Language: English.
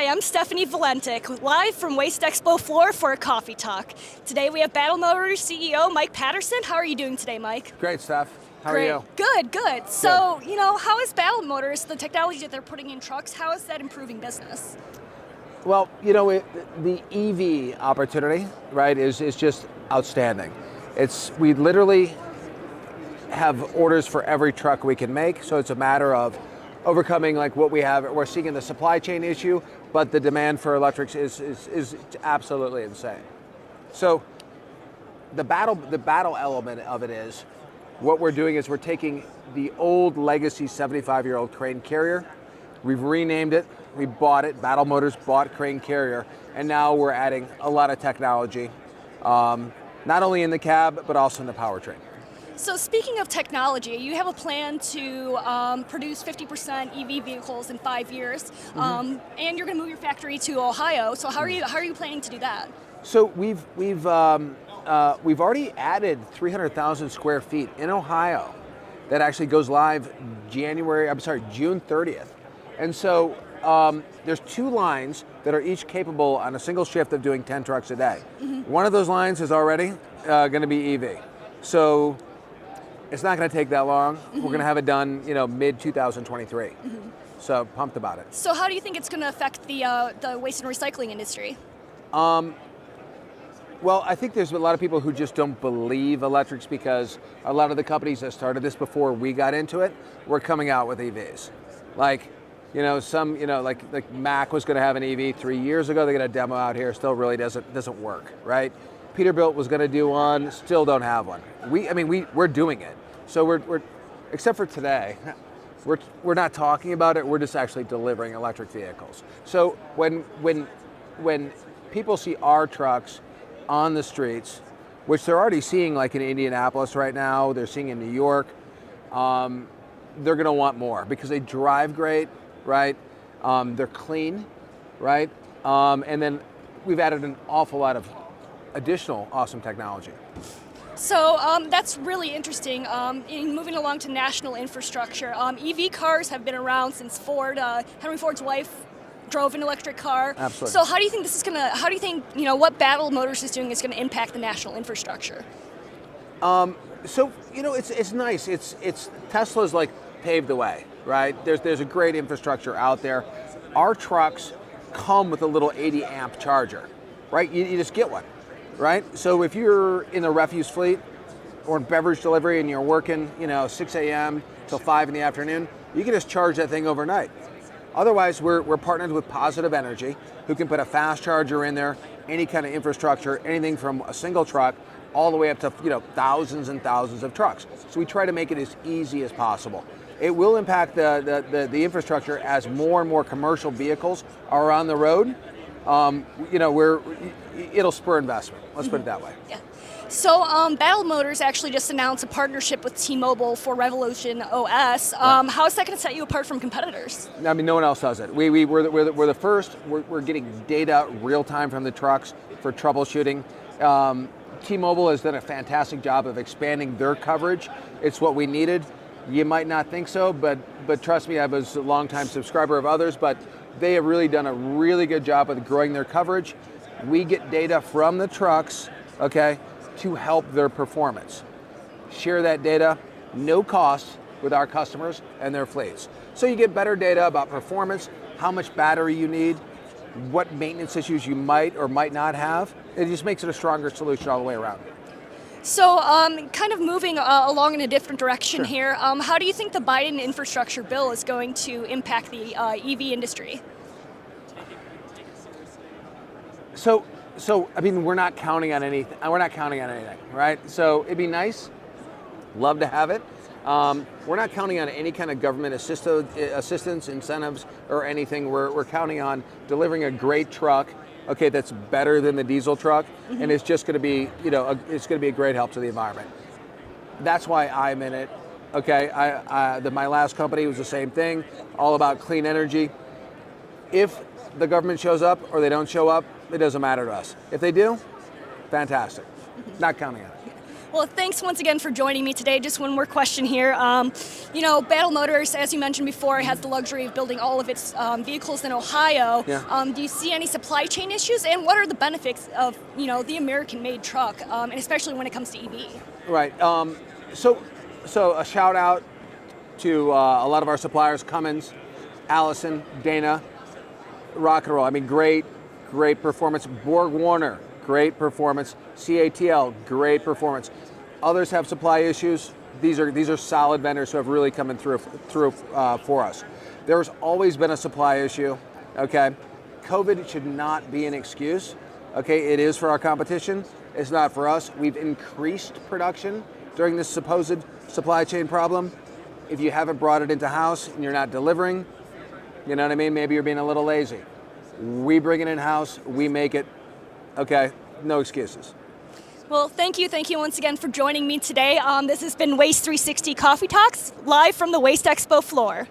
Hi, I'm Stefanie Valentic, live from Waste Expo floor for a coffee talk. Today we have Battle Motors CEO Mike Patterson. How are you doing today, Mike? Great, Steph. How Great. are you? Good. So, how is Battle Motors, the technology that they're putting in trucks, how is that improving business? Well, the EV opportunity, right, is just outstanding. We literally have orders for every truck we can make, so it's a matter of overcoming like what we're seeing in the supply chain issue, but the demand for electrics is absolutely insane. So the battle element of it is, what we're doing is we're taking the old legacy 75-year-old crane carrier, we've renamed it, we bought it, Battle Motors bought crane carrier, and now we're adding a lot of technology, not only in the cab, but also in the powertrain. So speaking of technology, you have a plan to produce 50% EV vehicles in 5 years, and you're going to move your factory to Ohio. So how are you planning to do that? So we've already added 300,000 square feet in Ohio. That actually goes live June 30th. And so there's 2 lines that are each capable on a single shift of doing 10 trucks a day. One of those lines is already going to be EV. So it's not going to take that long. We're going to have it done, mid 2023. So pumped about it. So how do you think it's going to affect the waste and recycling industry? Well, I think there's a lot of people who just don't believe electrics because a lot of the companies that started this before we got into it were coming out with EVs. Like Mac was going to have an EV 3 years ago. They got a demo out here, still really doesn't work, right? Peterbilt was going to do one, still don't have one. We're doing it. So we're except for today, we're not talking about it. We're just actually delivering electric vehicles. So when people see our trucks on the streets, which they're already seeing, like in Indianapolis right now, they're seeing in New York, they're going to want more because they drive great, right? They're clean, right? And then we've added an awful lot of additional awesome technology. So that's really interesting. In moving along to national infrastructure, EV cars have been around since Henry Ford's wife drove an electric car. Absolutely. So how do you think what Battle Motors is doing is going to impact the national infrastructure? It's nice. It's Tesla's like paved the way, right? There's a great infrastructure out there. Our trucks come with a little 80 amp charger, right? You just get one, right? So if you're in the refuse fleet or in beverage delivery and you're working, 6 a.m. till 5 in the afternoon, you can just charge that thing overnight. Otherwise, we're partnered with Positive Energy, who can put a fast charger in there, any kind of infrastructure, anything from a single truck all the way up to thousands and thousands of trucks. So we try to make it as easy as possible. It will impact the infrastructure as more and more commercial vehicles are on the road. It'll spur investment. Let's put it that way. Yeah. So Battle Motors actually just announced a partnership with T-Mobile for Revolution OS. How is that going to set you apart from competitors? No one else does it. We're the first. We're getting data real time from the trucks for troubleshooting. T-Mobile has done a fantastic job of expanding their coverage. It's what we needed. You might not think so, but trust me, I was a longtime subscriber of others, but they have really done a really good job of growing their coverage. We get data from the trucks, okay, to help their performance. Share that data, no cost, with our customers and their fleets. So you get better data about performance, how much battery you need, what maintenance issues you might or might not have. It just makes it a stronger solution all the way around. So kind of moving along in a different direction Sure. here, how do you think the Biden infrastructure bill is going to impact the EV industry? So we're not counting on anything. Right? So it'd be nice. Love to have it. We're not counting on any kind of government assistance, incentives, or anything. We're counting on delivering a great truck, okay, that's better than the diesel truck, and it's just going to be, it's going to be a great help to the environment. That's why I'm in it. Okay, my last company was the same thing, all about clean energy. If the government shows up or they don't show up, it doesn't matter to us. If they do, fantastic. Not counting on it. Well, thanks once again for joining me today. Just one more question here. Battle Motors, as you mentioned before, has the luxury of building all of its vehicles in Ohio. Yeah. Do you see any supply chain issues, and what are the benefits of the American-made truck, and especially when it comes to EV? Right. So a shout out to a lot of our suppliers: Cummins, Allison, Dana, rock and roll. I mean, great performance. Borg Warner, great performance. CATL, great performance. Others have supply issues. These are solid vendors who have really come in through for us. There's always been a supply issue. Okay, COVID should not be an excuse. Okay, it is for our competition. It's not for us. We've increased production during this supposed supply chain problem. If you haven't brought it into house and you're not delivering, you know what I mean? Maybe you're being a little lazy. We bring it in house. We make it. Okay, no excuses. Well, thank you once again for joining me today. This has been Waste 360 Coffee Talks, live from the Waste Expo floor.